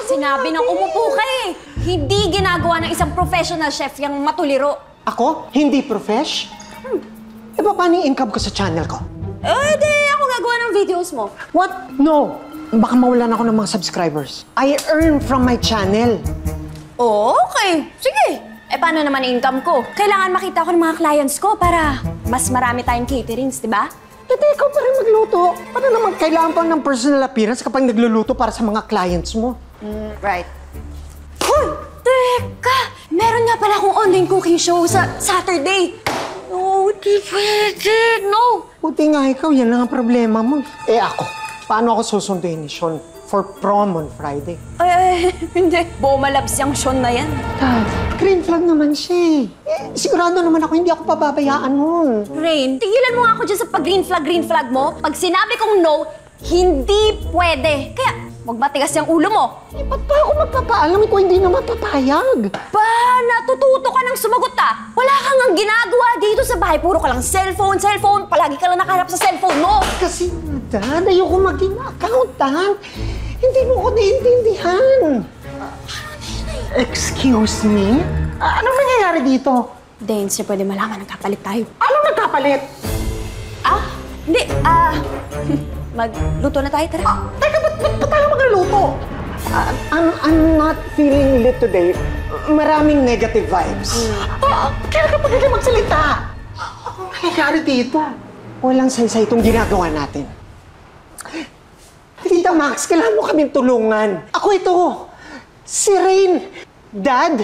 Sinabi ng umupo ka eh. Hindi ginagawa ng isang professional chef yung matuliro. Ako? Hindi profesh? E ba paano yung income ko sa channel ko? Eh, di ako gagawa ng videos mo. What? No. Baka mawalan ako ng mga subscribers. I earn from my channel. Oh, okay. Sige. Eh, paano naman ang income ko? Kailangan makita ko ng mga clients ko para mas marami tayong caterings, di ba? Pwede ikaw pa rin magluto. Paano naman kailangan pa ng personal appearance kapag nagluluto para sa mga clients mo? Right. Hoy! Teka! Meron nga pala akong online cooking show sa Saturday. No, di pwede. No! Buti nga ikaw, yan lang ang problema mo. Eh ako, paano ako susunduin ni Sean for prom on Friday? Ay, hindi. Bumalabs yung Sean na yan. Green flag naman siya eh. Sigurado naman ako, hindi ako pababayaan nun. Rain, tigilan mo nga ako dyan sa pag-green flag mo. Pag sinabi kong no, hindi pwede. Kaya, huwag matigas yung ulo mo. Eh, ba't pa ako magpapaalam kung hindi naman papayag? Ba, natututo ka ng sumagot ah. Wala kang ang ginagawa dito sa bahay. Puro ka lang cellphone. Palagi ka lang nakaharap sa cellphone mo. Kasi, Dad, ayoko maging accountant. Hindi mo ko naiintindihan. Excuse me? Anong nangyayari dito? Then, siya pwede malaman nagkapalit tayo. Anong nagkapalit? Hindi. Magluto na tayo, tara. Teka, ba't tayo magluluto? I'm not feeling lit today. Maraming negative vibes. Kaya ka pagiging magsalita. Anong nangyayari dito? Walang saysay itong ginagawa natin. Tita Max, kailangan mo kaming tulungan. Ako ito, si Rain, Dad,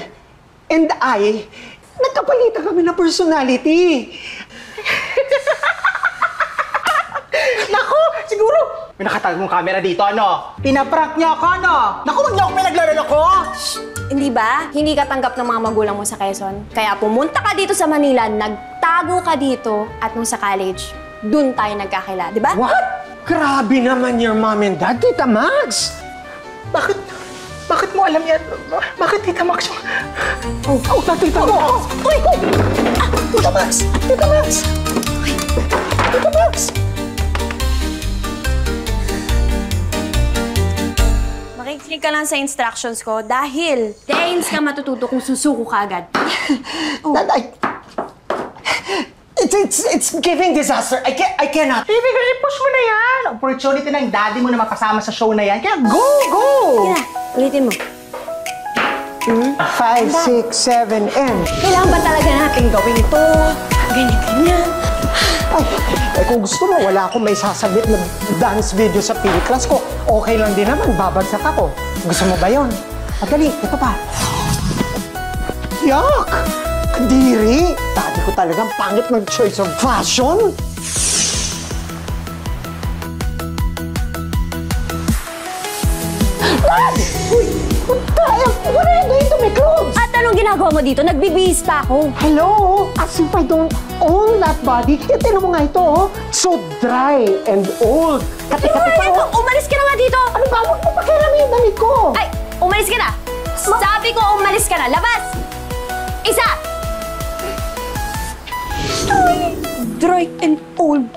and I, nagkapalitan kami ng personality. Naku, siguro, may nakatag mong camera dito, ano? Pinaprank niyo ako, ano? Naku, wag niyo ako pinaglaro-loko! Hindi ba? Hindi ka tanggap ng mga magulang mo sa Quezon. Kaya pumunta ka dito sa Manila, nagtago ka dito, at nung sa college, dun tayo nagkakila, di ba? What? Grabe naman your mom and dad, Tita Max! Bakit mo alam yan? Bakit Tita Max? Tita Max! Uy! Tita Max! Tita Max! Tita Max! Makikinig ka lang sa instructions ko dahil dahil ka matututo kung susuko ka agad. Dad, It's giving disaster. I cannot. Baby, i-push mo na yan. Opportunity ng daddy mo na mapasama sa show na yan. Kaya go! Sige na, ulitin mo. 5, 6, 7, and... Kailangan ba talaga natin gawin ito? Ganyan. Ay, kung gusto mo, wala akong may sasabit na dance video sa PE class ko. Okay lang din naman, babagsak ako. Gusto mo ba yun? Dali, ito pa. Yuck! Kadiri! Dati ko talagang pangit ng choice of fashion. Dad! Uy! What are you doing to my clothes? At anong ginagawa mo dito? Nagbibihis pa ako. Hello? As if I don't own that body. Tignan mo nga ito, oh. So dry and old. Kati-kati pa, oh. Umalis ka na nga dito! Ano ba? Huwag mo pakialam yung damit ko. Ay! Umalis ka na! Sabi ko umalis ka na! Labas! Isa! Dry and old.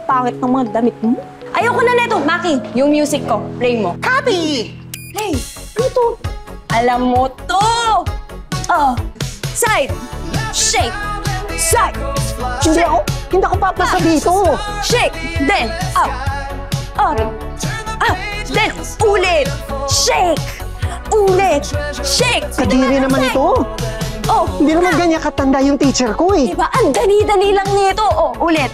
Pangit ng mga damit mo. Ayoko na neto, Maki. Yung music ko, play mo. Copy! Play. Ito. Alam mo to. Side. Shake. Side. Hindi ako papasa dito. Shake. Then, up. Up. Up. Then, ulit. Shake. Ulit. Shake. Kadiri naman ito. Oh, Hindi naman ganyan katanda yung teacher ko eh. Diba? Ang dali-dali lang nito. Oh, ulit.